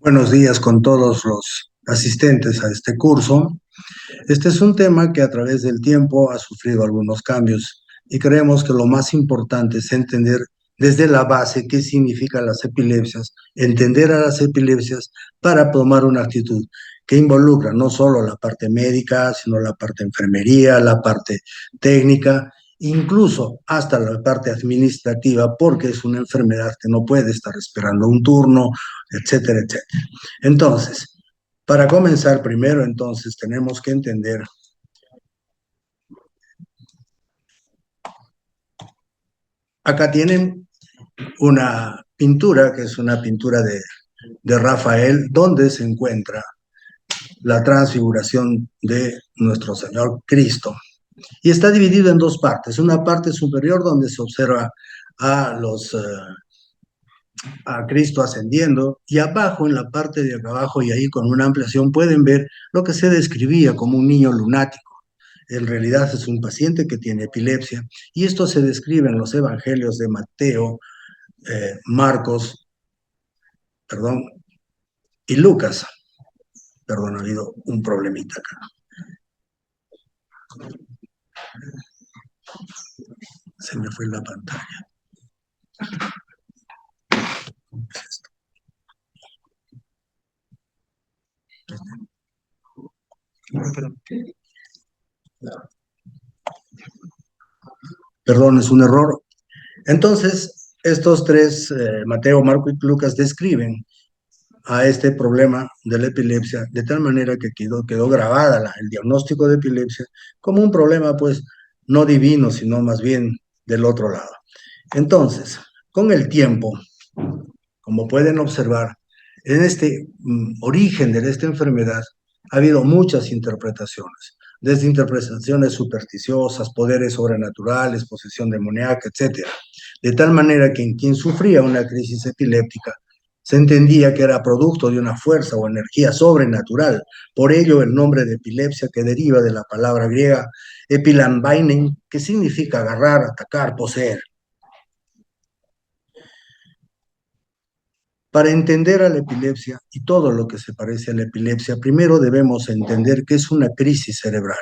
Buenos días con todos los asistentes a este curso. Este es un tema que a través del tiempo ha sufrido algunos cambios y creemos que lo más importante es entender desde la base qué significan las epilepsias, entender a las epilepsias para tomar una actitud que involucra no solo la parte médica, sino la parte enfermería, la parte técnica, incluso hasta la parte administrativa, porque es una enfermedad que no puede estar esperando un turno, etcétera, etcétera. Entonces, para comenzar primero, entonces tenemos que entender, acá tienen una pintura, que es una pintura de Rafael, donde se encuentra la transfiguración de nuestro Señor Cristo. Y está dividido en dos partes. Una parte superior donde se observa a a Cristo ascendiendo, y abajo, en la parte de acá abajo y ahí con una ampliación, pueden ver lo que se describía como un niño lunático. En realidad es un paciente que tiene epilepsia, y esto se describe en los evangelios de Mateo, Marcos, perdón, y Lucas. Perdón, ha habido un problemita acá. Se me fue la pantalla. Perdón, es un error. Entonces, estos tres, Mateo, Marco y Lucas, describen a este problema de la epilepsia de tal manera que quedó grabada el diagnóstico de epilepsia como un problema, pues, no divino, sino más bien del otro lado. Entonces, con el tiempo, como pueden observar, en este origen de esta enfermedad ha habido muchas interpretaciones, desde interpretaciones supersticiosas, poderes sobrenaturales, posesión demoníaca, etcétera. De tal manera que en quien sufría una crisis epiléptica se entendía que era producto de una fuerza o energía sobrenatural. Por ello, el nombre de epilepsia, que deriva de la palabra griega epilambainen, que significa agarrar, atacar, poseer. Para entender a la epilepsia y todo lo que se parece a la epilepsia, primero debemos entender que es una crisis cerebral.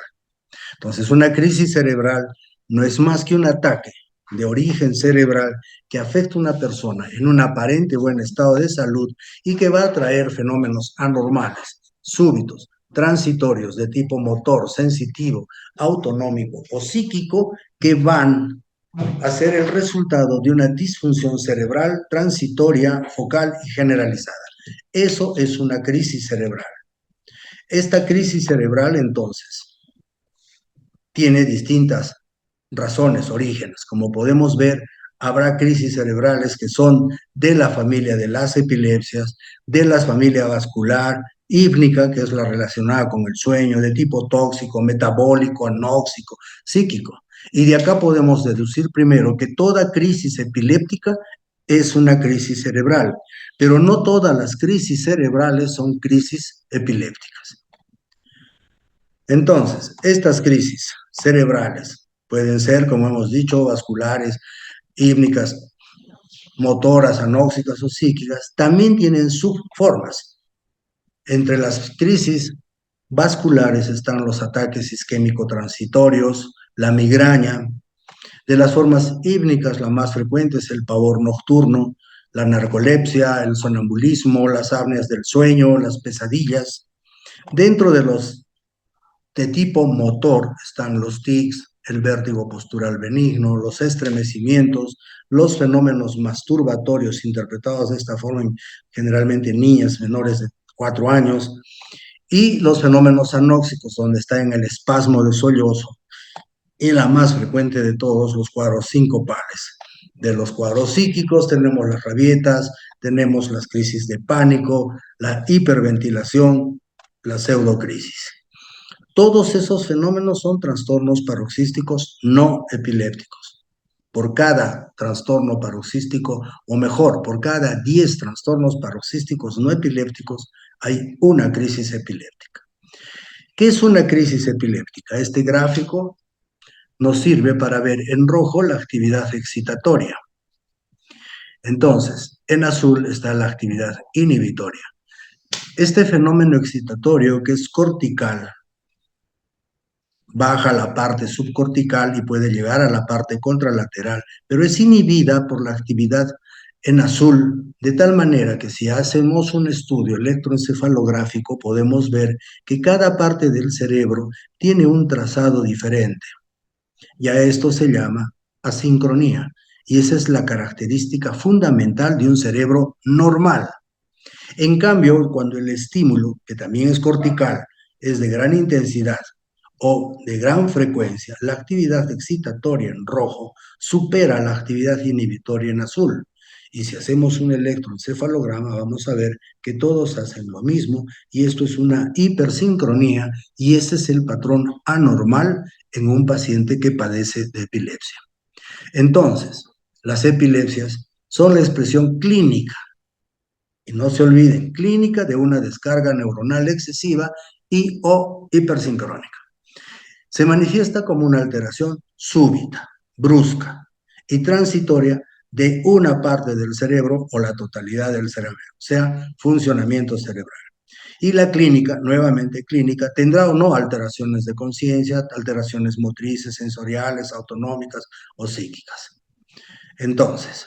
Entonces, una crisis cerebral no es más que un ataque de origen cerebral que afecta a una persona en un aparente buen estado de salud y que va a traer fenómenos anormales, súbitos, transitorios de tipo motor, sensitivo, autonómico o psíquico, que van a ser el resultado de una disfunción cerebral transitoria, focal y generalizada. Eso es una crisis cerebral. Esta crisis cerebral, entonces, tiene distintas razones, orígenes. Como podemos ver, habrá crisis cerebrales que son de la familia de las epilepsias, de la familia vascular, hípnica, que es la relacionada con el sueño, de tipo tóxico, metabólico, anóxico, psíquico. Y de acá podemos deducir primero que toda crisis epiléptica es una crisis cerebral, pero no todas las crisis cerebrales son crisis epilépticas. Entonces, estas crisis cerebrales pueden ser, como hemos dicho, vasculares, hípnicas, motoras, anóxicas o psíquicas. También tienen subformas. Entre las crisis vasculares están los ataques isquémico-transitorios, la migraña. De las formas hípnicas, la más frecuente es el pavor nocturno, la narcolepsia, el sonambulismo, las apneas del sueño, las pesadillas. Dentro de los de tipo motor están los tics, el vértigo postural benigno, los estremecimientos, los fenómenos masturbatorios interpretados de esta forma generalmente en niñas menores de 4 años, y los fenómenos anóxicos, donde está en el espasmo de sollozo, y la más frecuente de todos, los cuadros sincopales. De los cuadros psíquicos tenemos las rabietas, tenemos las crisis de pánico, la hiperventilación, la pseudocrisis. Todos esos fenómenos son trastornos paroxísticos no epilépticos. Por cada trastorno paroxístico, o mejor, por cada 10 trastornos paroxísticos no epilépticos, hay una crisis epiléptica. ¿Qué es una crisis epiléptica? Este gráfico nos sirve para ver en rojo la actividad excitatoria. Entonces, en azul está la actividad inhibitoria. Este fenómeno excitatorio, que es cortical, baja a la parte subcortical y puede llegar a la parte contralateral, pero es inhibida por la actividad en azul, de tal manera que si hacemos un estudio electroencefalográfico podemos ver que cada parte del cerebro tiene un trazado diferente. Y a esto se llama asincronía. Y esa es la característica fundamental de un cerebro normal. En cambio, cuando el estímulo, que también es cortical, es de gran intensidad o de gran frecuencia, la actividad excitatoria en rojo supera la actividad inhibitoria en azul. Y si hacemos un electroencefalograma, vamos a ver que todos hacen lo mismo y esto es una hipersincronía y ese es el patrón anormal en un paciente que padece de epilepsia. Entonces, las epilepsias son la expresión clínica y no se olviden, clínica de una descarga neuronal excesiva y o hipersincrónica. Se manifiesta como una alteración súbita, brusca y transitoria de una parte del cerebro o la totalidad del cerebro, o sea, funcionamiento cerebral. Y la clínica, nuevamente clínica, tendrá o no alteraciones de conciencia, alteraciones motrices, sensoriales, autonómicas o psíquicas. Entonces,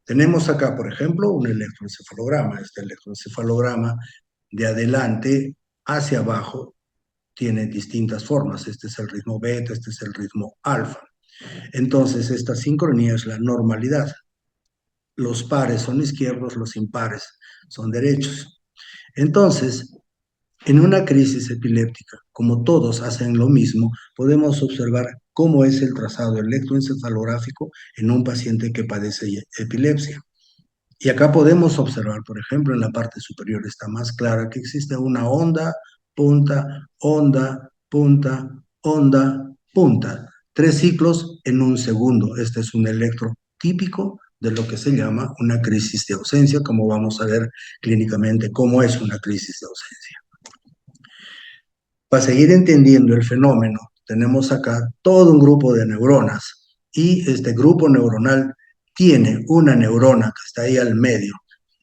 tenemos acá, por ejemplo, un electroencefalograma. Este electroencefalograma de adelante hacia abajo tiene distintas formas. Este es el ritmo beta, este es el ritmo alfa. Entonces, esta sincronía es la normalidad. Los pares son izquierdos, los impares son derechos. Entonces, en una crisis epiléptica, como todos hacen lo mismo, podemos observar cómo es el trazado electroencefalográfico en un paciente que padece epilepsia. Y acá podemos observar, por ejemplo, en la parte superior está más clara que existe una onda, punta, onda, punta, onda, punta. 3 ciclos en un segundo. Este es un electro típico de lo que se llama una crisis de ausencia, como vamos a ver clínicamente cómo es una crisis de ausencia. Para seguir entendiendo el fenómeno, tenemos acá todo un grupo de neuronas y este grupo neuronal tiene una neurona que está ahí al medio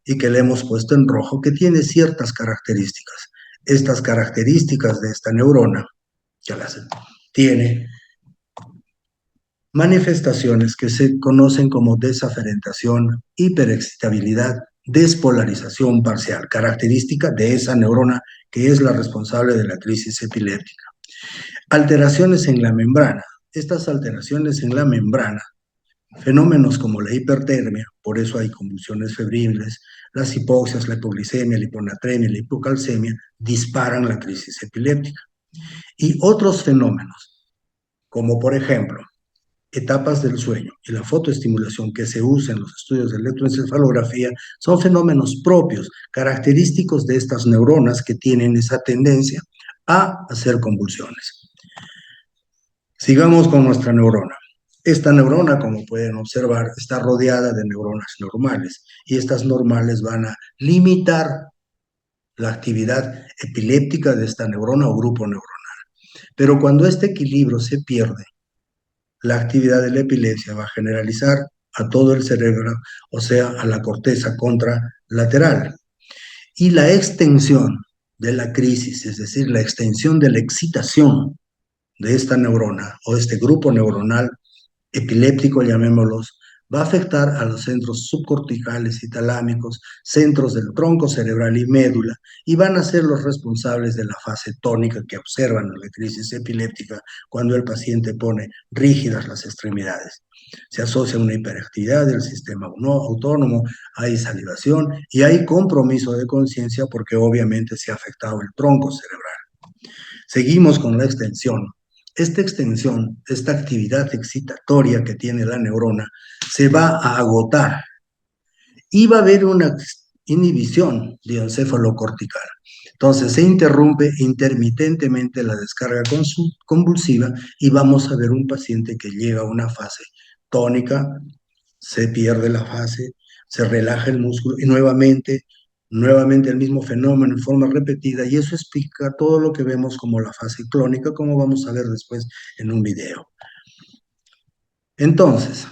y que le hemos puesto en rojo, que tiene ciertas características. Estas características de esta neurona, que las tiene manifestaciones que se conocen como desaferentación, hiperexcitabilidad, despolarización parcial, característica de esa neurona que es la responsable de la crisis epiléptica. Alteraciones en la membrana. Estas alteraciones en la membrana, fenómenos como la hipertermia, por eso hay convulsiones febriles, las hipoxias, la hipoglicemia, la hiponatremia, la hipocalcemia, disparan la crisis epiléptica. Y otros fenómenos, como por ejemplo, etapas del sueño y la fotoestimulación que se usa en los estudios de electroencefalografía, son fenómenos propios, característicos de estas neuronas que tienen esa tendencia a hacer convulsiones. Sigamos con nuestra neurona. Esta neurona, como pueden observar, está rodeada de neuronas normales y estas normales van a limitar la actividad epiléptica de esta neurona o grupo neuronal. Pero cuando este equilibrio se pierde, la actividad de la epilepsia va a generalizar a todo el cerebro, o sea, a la corteza contralateral. Y la extensión de la crisis, es decir, la extensión de la excitación de esta neurona o este grupo neuronal epiléptico, llamémoslos, va a afectar a los centros subcorticales y talámicos, centros del tronco cerebral y médula, y van a ser los responsables de la fase tónica que observan en la crisis epiléptica cuando el paciente pone rígidas las extremidades. Se asocia a una hiperactividad del sistema autónomo, hay salivación y hay compromiso de conciencia porque obviamente se ha afectado el tronco cerebral. Seguimos con la extensión. Esta extensión, esta actividad excitatoria que tiene la neurona, se va a agotar y va a haber una inhibición de encefalocortical. Entonces se interrumpe intermitentemente la descarga convulsiva y vamos a ver un paciente que llega a una fase tónica, se pierde la fase, se relaja el músculo y nuevamente el mismo fenómeno en forma repetida y eso explica todo lo que vemos como la fase clónica, como vamos a ver después en un video. Entonces,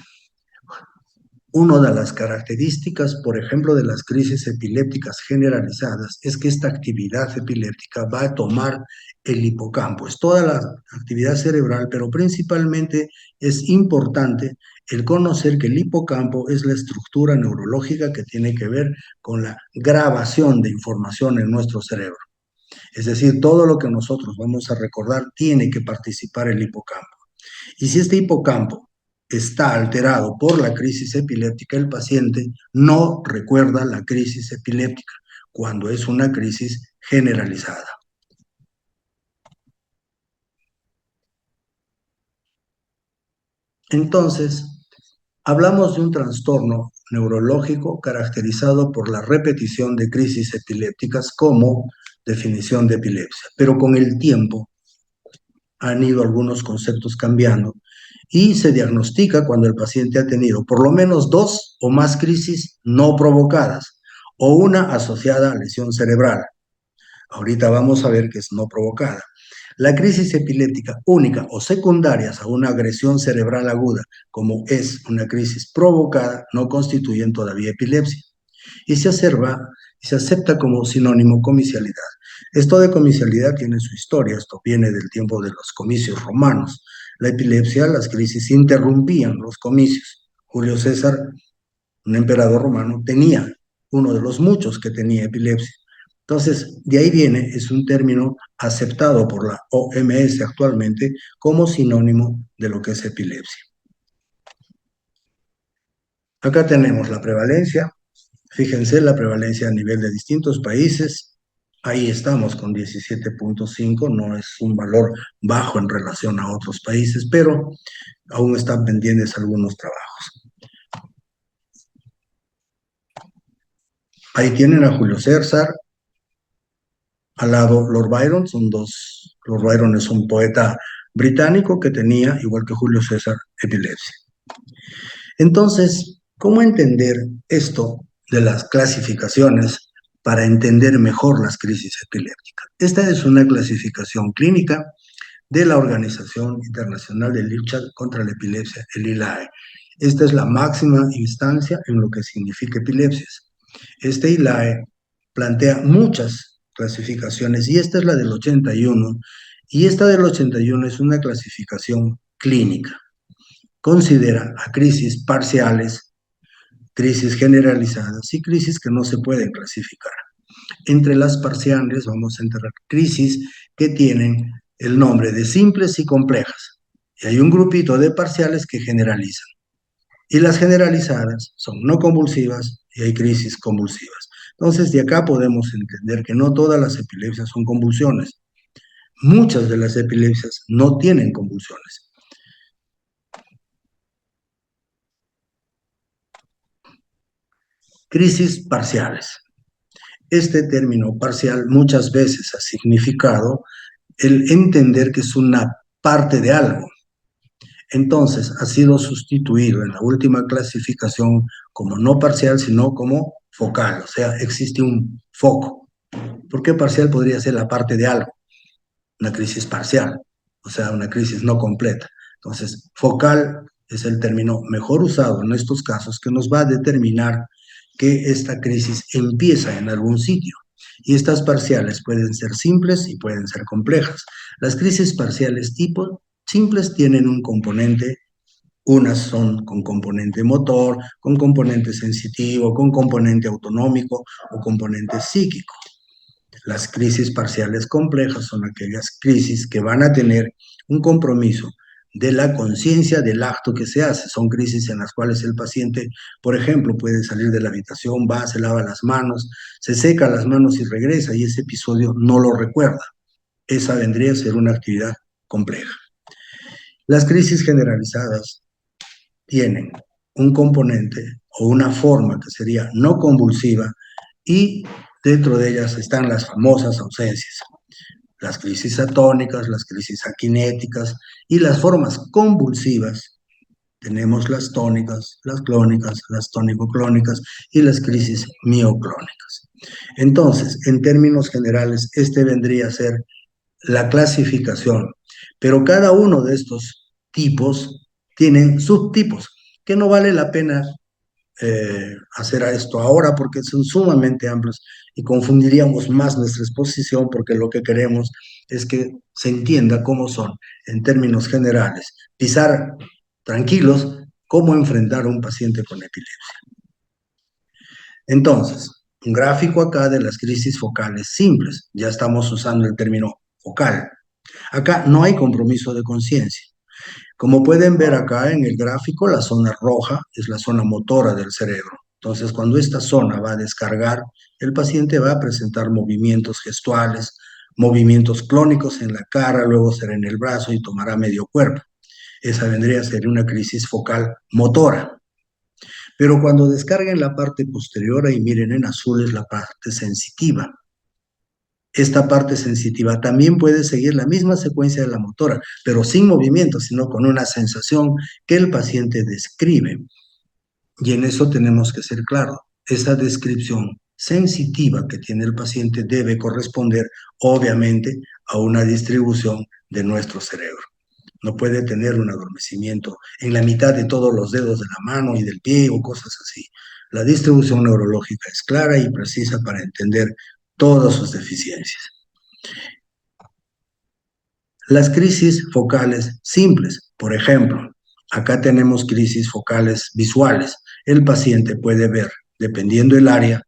Una de las características, por ejemplo, de las crisis epilépticas generalizadas es que esta actividad epiléptica va a tomar el hipocampo. Es toda la actividad cerebral, pero principalmente es importante el conocer que el hipocampo es la estructura neurológica que tiene que ver con la grabación de información en nuestro cerebro. Es decir, todo lo que nosotros vamos a recordar tiene que participar el hipocampo. Y si este hipocampo está alterado por la crisis epiléptica, el paciente no recuerda la crisis epiléptica cuando es una crisis generalizada. Entonces, hablamos de un trastorno neurológico caracterizado por la repetición de crisis epilépticas como definición de epilepsia, pero con el tiempo han ido algunos conceptos cambiando y se diagnostica cuando el paciente ha tenido por lo menos dos o más crisis no provocadas o una asociada a lesión cerebral. Ahorita vamos a ver que es no provocada. La crisis epiléptica única o secundarias a una agresión cerebral aguda, como es una crisis provocada, no constituyen todavía epilepsia y se acepta como sinónimo comicialidad. Esto de comicialidad tiene su historia, esto viene del tiempo de los comicios romanos. La epilepsia, las crisis interrumpían los comicios. Julio César, un emperador romano, tenía uno de los muchos que tenía epilepsia. Entonces, de ahí viene, es un término aceptado por la OMS actualmente como sinónimo de lo que es epilepsia. Acá tenemos la prevalencia. Fíjense la prevalencia a nivel de distintos países. Ahí estamos con 17.5, no es un valor bajo en relación a otros países, pero aún están pendientes algunos trabajos. Ahí tienen a Julio César, al lado Lord Byron, son dos. Lord Byron es un poeta británico que tenía, igual que Julio César, epilepsia. Entonces, ¿cómo entender esto de las clasificaciones para entender mejor las crisis epilépticas? Esta es una clasificación clínica de la Organización Internacional de Lucha contra la Epilepsia, el ILAE. Esta es la máxima instancia en lo que significa epilepsias. Este ILAE plantea muchas clasificaciones y esta es la del 81 y esta del 81 es una clasificación clínica. Considera a crisis parciales, crisis generalizadas y crisis que no se pueden clasificar. Entre las parciales vamos a enterrar crisis que tienen el nombre de simples y complejas. Y hay un grupito de parciales que generalizan. Y las generalizadas son no convulsivas y hay crisis convulsivas. Entonces, de acá podemos entender que no todas las epilepsias son convulsiones. Muchas de las epilepsias no tienen convulsiones. Crisis parciales. Este término parcial muchas veces ha significado el entender que es una parte de algo. Entonces, ha sido sustituido en la última clasificación como no parcial, sino como focal, o sea, existe un foco. ¿Por qué parcial podría ser la parte de algo? Una crisis parcial, o sea, una crisis no completa. Entonces, focal es el término mejor usado en estos casos que nos va a determinar que esta crisis empieza en algún sitio. Y estas parciales pueden ser simples y pueden ser complejas. Las crisis parciales tipo simples tienen un componente, unas son con componente motor, con componente sensitivo, con componente autonómico o componente psíquico. Las crisis parciales complejas son aquellas crisis que van a tener un compromiso de la conciencia del acto que se hace. Son crisis en las cuales el paciente, por ejemplo, puede salir de la habitación, va, se lava las manos, se seca las manos y regresa y ese episodio no lo recuerda. Esa vendría a ser una actividad compleja. Las crisis generalizadas tienen un componente o una forma que sería no convulsiva y dentro de ellas están las famosas ausencias, las crisis atónicas, las crisis akinéticas y las formas convulsivas. Tenemos las tónicas, las clónicas, las tónico-clónicas y las crisis mioclónicas. Entonces, en términos generales, este vendría a ser la clasificación, pero cada uno de estos tipos tienen subtipos que no vale la pena hacer esto ahora porque son sumamente amplios y confundiríamos más nuestra exposición porque lo que queremos es que se entienda cómo son, en términos generales, pisar tranquilos cómo enfrentar a un paciente con epilepsia. Entonces, un gráfico acá de las crisis focales simples. Ya estamos usando el término focal. Acá no hay compromiso de conciencia. Como pueden ver acá en el gráfico, la zona roja es la zona motora del cerebro. Entonces, cuando esta zona va a descargar, el paciente va a presentar movimientos gestuales, movimientos clónicos en la cara, luego será en el brazo y tomará medio cuerpo. Esa vendría a ser una crisis focal motora. Pero cuando descarguen la parte posterior, ahí miren en azul es la parte sensitiva. Esta parte sensitiva también puede seguir la misma secuencia de la motora, pero sin movimiento, sino con una sensación que el paciente describe. Y en eso tenemos que ser claros. Esa descripción sensitiva que tiene el paciente debe corresponder, obviamente, a una distribución de nuestro cerebro. No puede tener un adormecimiento en la mitad de todos los dedos de la mano y del pie o cosas así. La distribución neurológica es clara y precisa para entender todas sus deficiencias. Las crisis focales simples, por ejemplo, acá tenemos crisis focales visuales. El paciente puede ver, dependiendo del área,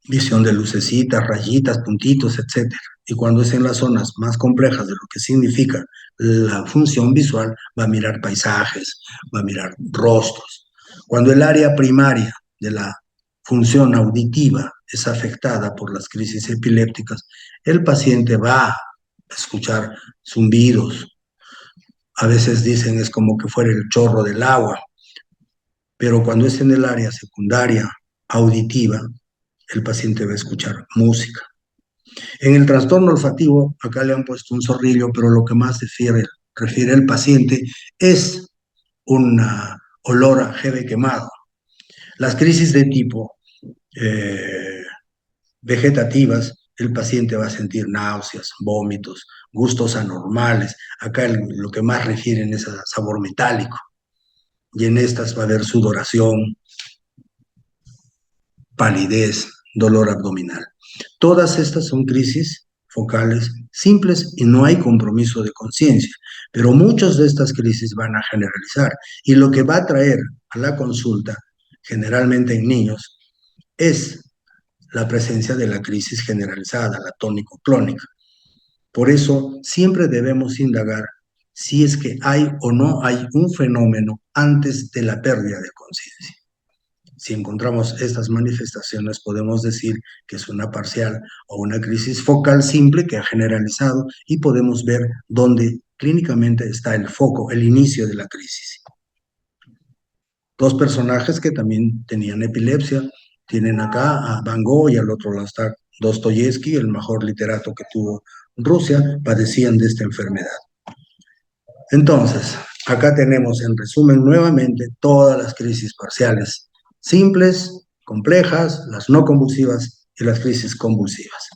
visión de lucecitas, rayitas, puntitos, etcétera. Y cuando es en las zonas más complejas de lo que significa la función visual, va a mirar paisajes, va a mirar rostros. Cuando el área primaria de la función auditiva es afectada por las crisis epilépticas, el paciente va a escuchar zumbidos. A veces dicen es como que fuera el chorro del agua, pero cuando es en el área secundaria auditiva, el paciente va a escuchar música. En el trastorno olfativo, acá le han puesto un zorrillo, pero lo que más refiere el paciente es un olor a jeve quemado. Las crisis de tipo eh, vegetativas, el paciente va a sentir náuseas, vómitos, gustos anormales. Acá lo que más refieren es a sabor metálico. Y en estas va a haber sudoración, palidez, dolor abdominal. Todas estas son crisis focales simples y no hay compromiso de conciencia, pero muchas de estas crisis van a generalizar y lo que va a traer a la consulta, generalmente en niños, es la presencia de la crisis generalizada, la tónico-clónica. Por eso siempre debemos indagar si es que hay o no hay un fenómeno antes de la pérdida de conciencia. Si encontramos estas manifestaciones, podemos decir que es una parcial o una crisis focal simple que ha generalizado y podemos ver dónde clínicamente está el foco, el inicio de la crisis. Dos personajes que también tenían epilepsia, tienen acá a Van Gogh y al otro lado está Dostoyevsky, el mejor literato que tuvo Rusia, padecían de esta enfermedad. Entonces, acá tenemos en resumen nuevamente todas las crisis parciales simples, complejas, las no convulsivas y las crisis convulsivas.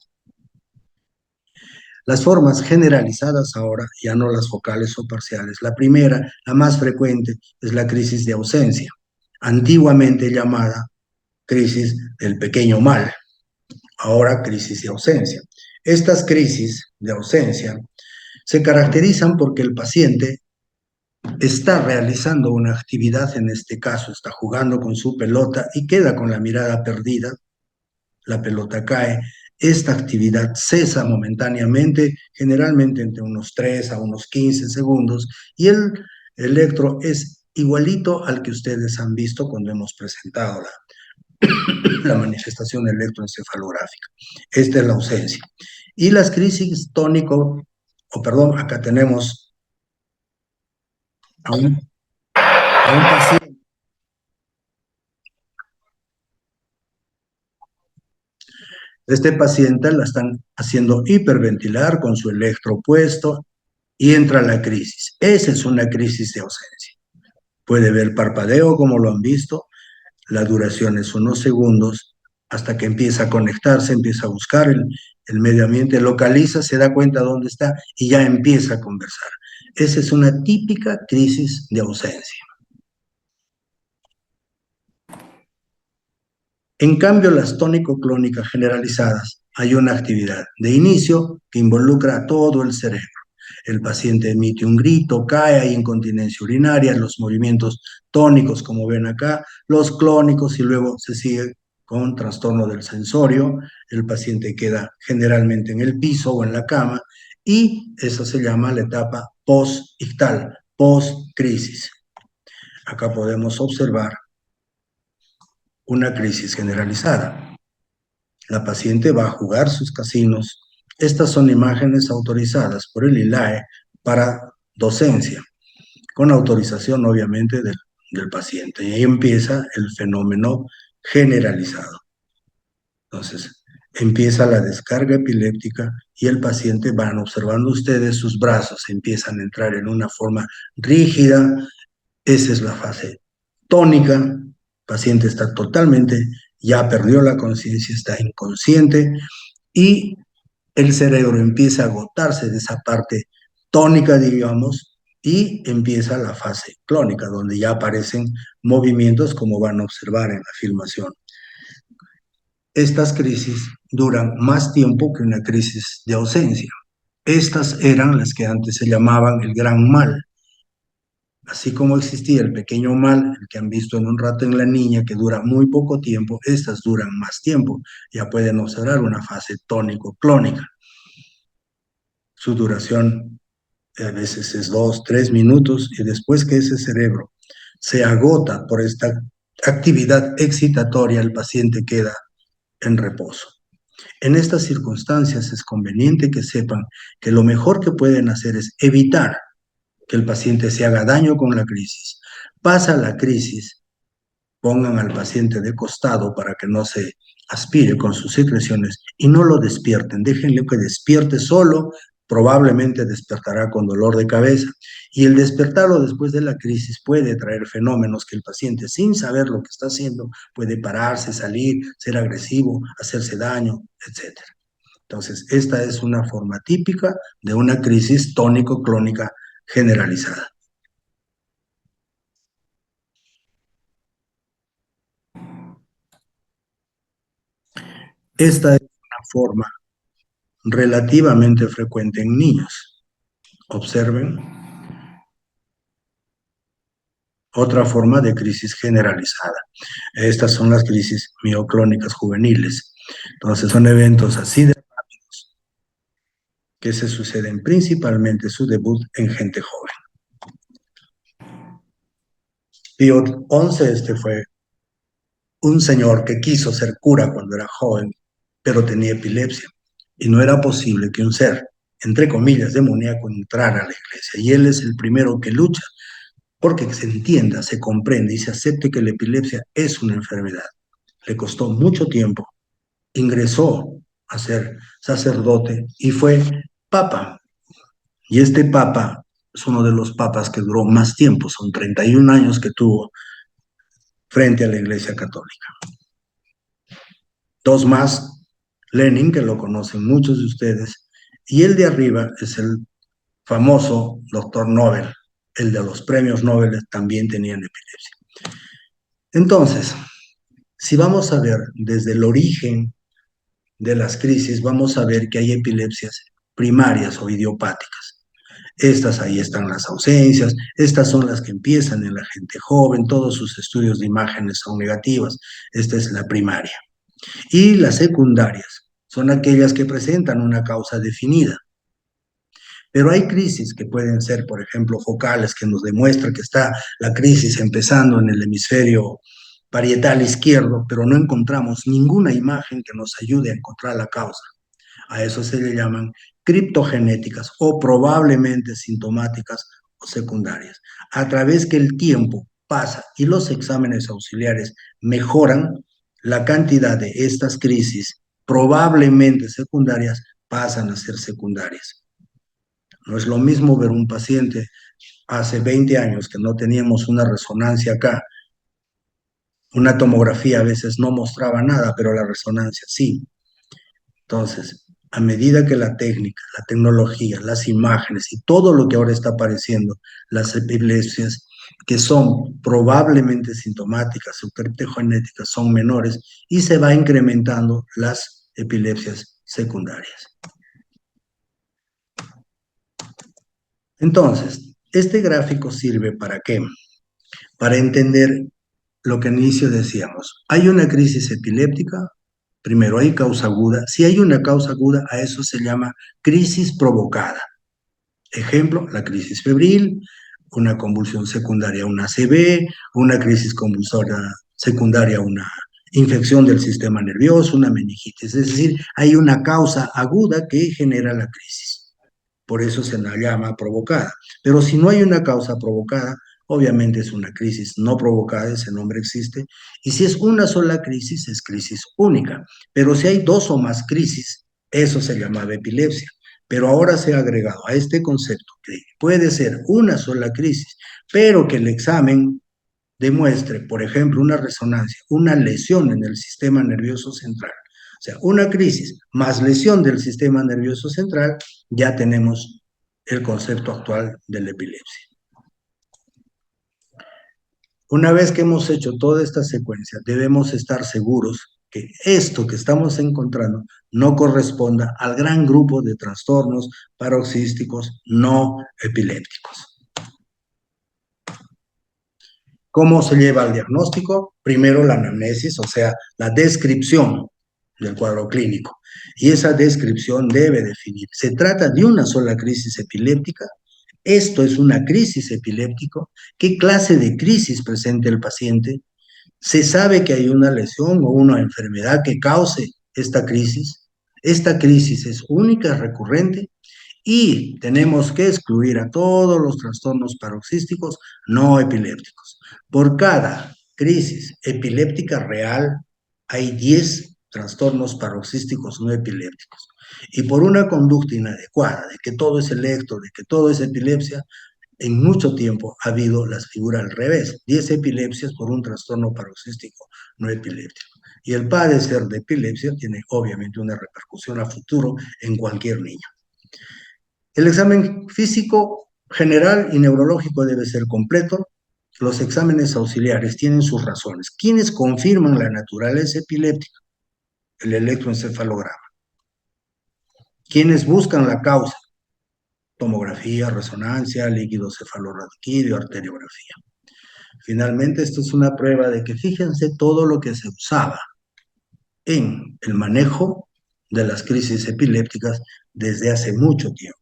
Las formas generalizadas ahora, ya no las focales o parciales. La primera, la más frecuente, es la crisis de ausencia, antiguamente llamada crisis del pequeño mal, ahora crisis de ausencia. Estas crisis de ausencia se caracterizan porque el paciente está realizando una actividad, en este caso está jugando con su pelota y queda con la mirada perdida, la pelota cae, esta actividad cesa momentáneamente, generalmente entre unos 3 a unos 15 segundos, y el electro es igualito al que ustedes han visto cuando hemos presentado la manifestación electroencefalográfica. Esta es la ausencia. Y las crisis tónico, o perdón, acá tenemos a un paciente. Este paciente la están haciendo hiperventilar con su electro puesto y entra la crisis. Esa es una crisis de ausencia. Puede ver parpadeo, como lo han visto, la duración es unos segundos, hasta que empieza a conectarse, empieza a buscar el medio ambiente, localiza, se da cuenta dónde está y ya empieza a conversar. Esa es una típica crisis de ausencia. En cambio, las tónico-clónicas generalizadas, hay una actividad de inicio que involucra a todo el cerebro. El paciente emite un grito, cae, hay incontinencia urinaria, los movimientos tónicos, como ven acá, los clónicos, y luego se sigue con trastorno del sensorio. El paciente queda generalmente en el piso o en la cama, y eso se llama la etapa post-ictal, post-crisis. Acá podemos observar una crisis generalizada. La paciente va a jugar sus casinos. Estas son imágenes autorizadas por el ILAE para docencia, con autorización obviamente del paciente. Y ahí empieza el fenómeno generalizado. Entonces, empieza la descarga epiléptica y el paciente, van observando ustedes, sus brazos empiezan a entrar en una forma rígida. Esa es la fase tónica. El paciente está totalmente, ya perdió la conciencia, está inconsciente, y el cerebro empieza a agotarse de esa parte tónica, digamos, y empieza la fase clónica, donde ya aparecen movimientos, como van a observar en la filmación. Estas crisis duran más tiempo que una crisis de ausencia. Estas eran las que antes se llamaban el gran mal. Así como existía el pequeño mal, el que han visto en un rato en la niña, que dura muy poco tiempo, estas duran más tiempo. Ya pueden observar una fase tónico-clónica. Su duración a veces es 2, 3 minutos, y después que ese cerebro se agota por esta actividad excitatoria, el paciente queda en reposo. En estas circunstancias es conveniente que sepan que lo mejor que pueden hacer es evitar que el paciente se haga daño con la crisis. Pasa la crisis, pongan al paciente de costado para que no se aspire con sus secreciones y no lo despierten, déjenle que despierte solo, probablemente despertará con dolor de cabeza, y el despertarlo después de la crisis puede traer fenómenos que el paciente, sin saber lo que está haciendo, puede pararse, salir, ser agresivo, hacerse daño, etc. Entonces, esta es una forma típica de una crisis tónico-clónica generalizada. Esta es una forma relativamente frecuente en niños. Observen otra forma de crisis generalizada. Estas son las crisis mioclónicas juveniles. Entonces, son eventos así de rápidos que se suceden principalmente su debut en gente joven. Pío XI, este fue un señor que quiso ser cura cuando era joven, pero tenía epilepsia, y no era posible que un ser, entre comillas, demoníaco entrara a la iglesia. Y él es el primero que lucha porque se entienda, se comprende y se acepte que la epilepsia es una enfermedad. Le costó mucho tiempo, ingresó a ser sacerdote y fue papa. Y este papa es uno de los papas que duró más tiempo, son 31 años que tuvo frente a la Iglesia Católica. Dos más, Lenin, que lo conocen muchos de ustedes, y el de arriba es el famoso doctor Nobel. El de los premios Nobel también tenían epilepsia. Entonces, si vamos a ver desde el origen de las crisis, vamos a ver que hay epilepsias primarias o idiopáticas. Estas, ahí están las ausencias, estas son las que empiezan en la gente joven, todos sus estudios de imágenes son negativas. Esta es la primaria. Y las secundarias son aquellas que presentan una causa definida. Pero hay crisis que pueden ser, por ejemplo, focales, que nos demuestran que está la crisis empezando en el hemisferio parietal izquierdo, pero no encontramos ninguna imagen que nos ayude a encontrar la causa. A eso se le llaman criptogenéticas o probablemente sintomáticas o secundarias. A través que el tiempo pasa y los exámenes auxiliares mejoran, la cantidad de estas crisis probablemente secundarias pasan a ser secundarias. No es lo mismo ver un paciente hace 20 años que no teníamos una resonancia acá. Una tomografía a veces no mostraba nada, pero la resonancia sí. Entonces, a medida que la técnica, la tecnología, las imágenes y todo lo que ahora está apareciendo, las epilepsias que son probablemente sintomáticas o criptogenéticas son menores y se va incrementando las epilepsias secundarias. Entonces, este gráfico sirve ¿para qué? Para entender lo que al inicio decíamos. Hay una crisis epiléptica, primero hay causa aguda. Si hay una causa aguda, a eso se llama crisis provocada. Ejemplo, la crisis febril, una convulsión secundaria a una ACV, una crisis convulsoria secundaria a una infección del sistema nervioso, una meningitis. Es decir, hay una causa aguda que genera la crisis. Por eso se la llama provocada. Pero si no hay una causa provocada, obviamente es una crisis no provocada, ese nombre existe. Y si es una sola crisis, es crisis única. Pero si hay dos o más crisis, eso se llamaba epilepsia. Pero ahora se ha agregado a este concepto que puede ser una sola crisis, pero que el examen demuestre, por ejemplo, una resonancia, una lesión en el sistema nervioso central. O sea, una crisis más lesión del sistema nervioso central, ya tenemos el concepto actual de la epilepsia. Una vez que hemos hecho toda esta secuencia, debemos estar seguros que esto que estamos encontrando no corresponda al gran grupo de trastornos paroxísticos no epilépticos. ¿Cómo se lleva al diagnóstico? Primero la anamnesis, o sea, la descripción del cuadro clínico. Y esa descripción debe definir, ¿se trata de una sola crisis epiléptica? ¿Esto es una crisis epiléptica? ¿Qué clase de crisis presenta el paciente? ¿Se sabe que hay una lesión o una enfermedad que cause esta crisis? ¿Esta crisis es única, recurrente? Y tenemos que excluir a todos los trastornos paroxísticos no epilépticos. Por cada crisis epiléptica real hay 10 trastornos paroxísticos no epilépticos. Y por una conducta inadecuada, de que todo es electro, de que todo es epilepsia, en mucho tiempo ha habido las figuras al revés, 10 epilepsias por un trastorno paroxístico no epiléptico. Y el padecer de epilepsia tiene obviamente una repercusión a futuro en cualquier niño. El examen físico general y neurológico debe ser completo. Los exámenes auxiliares tienen sus razones. ¿Quiénes confirman la naturaleza epiléptica? El electroencefalograma. ¿Quiénes buscan la causa? Tomografía, resonancia, líquido cefalorraquídeo, arteriografía. Finalmente, esto es una prueba de que fíjense todo lo que se usaba en el manejo de las crisis epilépticas desde hace mucho tiempo.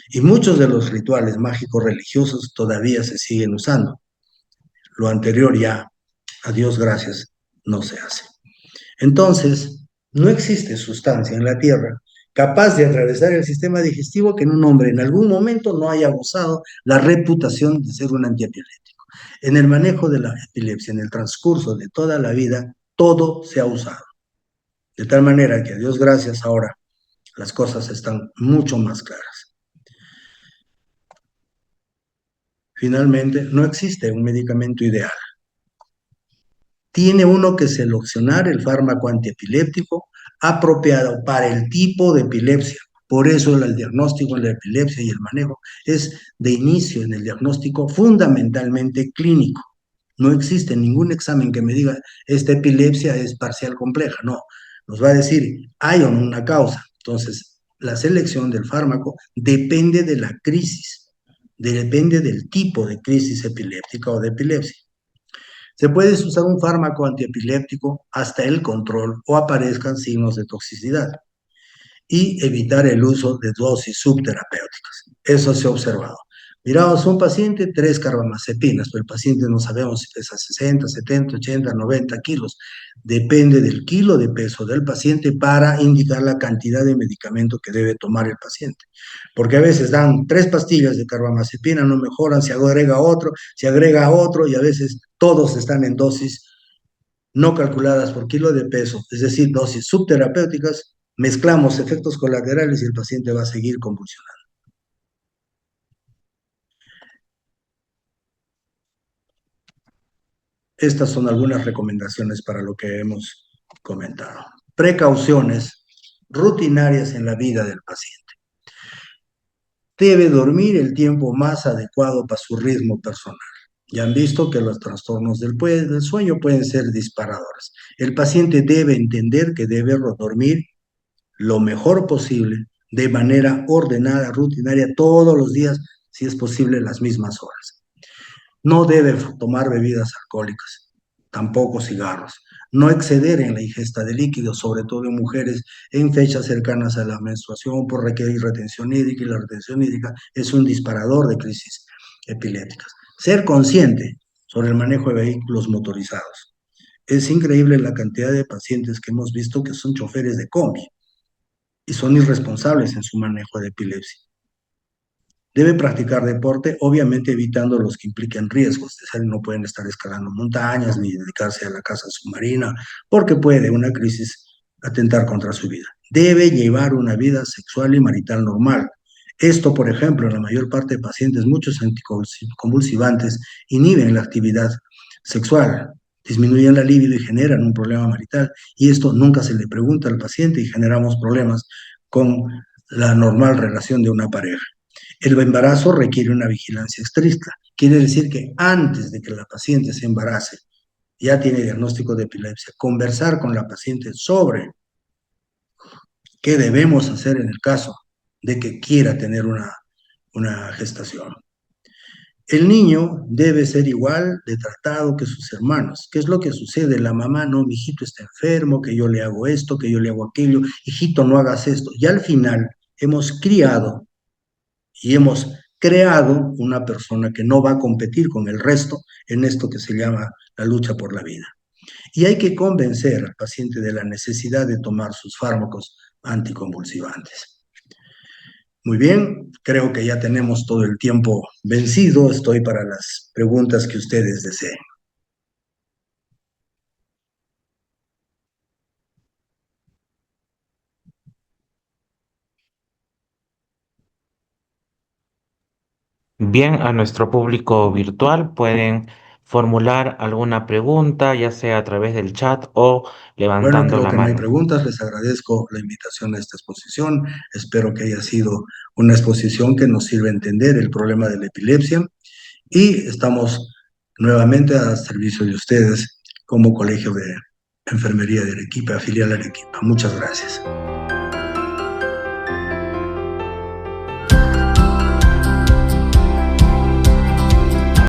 Y muchos de los rituales mágicos religiosos todavía se siguen usando. Lo anterior ya, a Dios gracias, no se hace. Entonces, no existe sustancia en la Tierra capaz de atravesar el sistema digestivo que en un hombre en algún momento no haya gozado la reputación de ser un antiepiléptico. En el manejo de la epilepsia, en el transcurso de toda la vida, todo se ha usado. De tal manera que a Dios gracias ahora las cosas están mucho más claras. Finalmente, no existe un medicamento ideal. Tiene uno que seleccionar el fármaco antiepiléptico apropiado para el tipo de epilepsia. Por eso el diagnóstico de la epilepsia y el manejo es de inicio en el diagnóstico fundamentalmente clínico. No existe ningún examen que me diga esta epilepsia es parcial compleja. No, nos va a decir hay o no una causa. Entonces, la selección del fármaco depende de la crisis, depende del tipo de crisis epiléptica o de epilepsia. Se puede usar un fármaco antiepiléptico hasta el control o aparezcan signos de toxicidad y evitar el uso de dosis subterapéuticas. Eso se ha observado. Miramos un paciente, 3 carbamazepinas, pero el paciente no sabemos si pesa 60, 70, 80, 90 kilos. Depende del kilo de peso del paciente para indicar la cantidad de medicamento que debe tomar el paciente. Porque a veces dan 3 pastillas de carbamazepina, no mejoran, se agrega otro y a veces todos están en dosis no calculadas por kilo de peso, es decir, dosis subterapéuticas, mezclamos efectos colaterales y el paciente va a seguir convulsionando. Estas son algunas recomendaciones para lo que hemos comentado. Precauciones rutinarias en la vida del paciente. Debe dormir el tiempo más adecuado para su ritmo personal. Ya han visto que los trastornos del sueño pueden ser disparadores. El paciente debe entender que debe dormir lo mejor posible, de manera ordenada, rutinaria, todos los días, si es posible, las mismas horas. No debe tomar bebidas alcohólicas, tampoco cigarros. No exceder en la ingesta de líquidos, sobre todo en mujeres en fechas cercanas a la menstruación por requerir retención hídrica, y la retención hídrica es un disparador de crisis epilépticas. Ser consciente sobre el manejo de vehículos motorizados. Es increíble la cantidad de pacientes que hemos visto que son choferes de combi y son irresponsables en su manejo de epilepsia. Debe practicar deporte, obviamente evitando los que impliquen riesgos. Es decir, no pueden estar escalando montañas ni dedicarse a la caza submarina, porque puede una crisis atentar contra su vida. Debe llevar una vida sexual y marital normal. Esto, por ejemplo, en la mayor parte de pacientes, muchos anticonvulsivantes inhiben la actividad sexual, disminuyen la libido y generan un problema marital. Y esto nunca se le pregunta al paciente y generamos problemas con la normal relación de una pareja. El embarazo requiere una vigilancia estricta. Quiere decir que antes de que la paciente se embarace, ya tiene diagnóstico de epilepsia, conversar con la paciente sobre qué debemos hacer en el caso de que quiera tener una gestación. El niño debe ser igual de tratado que sus hermanos. ¿Qué es lo que sucede? La mamá, no, mi hijito está enfermo, que yo le hago esto, que yo le hago aquello, hijito, no hagas esto. Y al final hemos criado y hemos creado una persona que no va a competir con el resto en esto que se llama la lucha por la vida. Y hay que convencer al paciente de la necesidad de tomar sus fármacos anticonvulsivantes. Muy bien, creo que ya tenemos todo el tiempo vencido. Estoy para las preguntas que ustedes deseen. Bien, a nuestro público virtual pueden formular alguna pregunta, ya sea a través del chat o Bueno, levantando creo la que no hay mano. preguntas. Les agradezco la invitación a esta exposición. Espero que haya sido una exposición que nos sirva a entender el problema de la epilepsia y estamos nuevamente a servicio de ustedes como Colegio de Enfermería de Arequipa, filial Arequipa. Muchas gracias.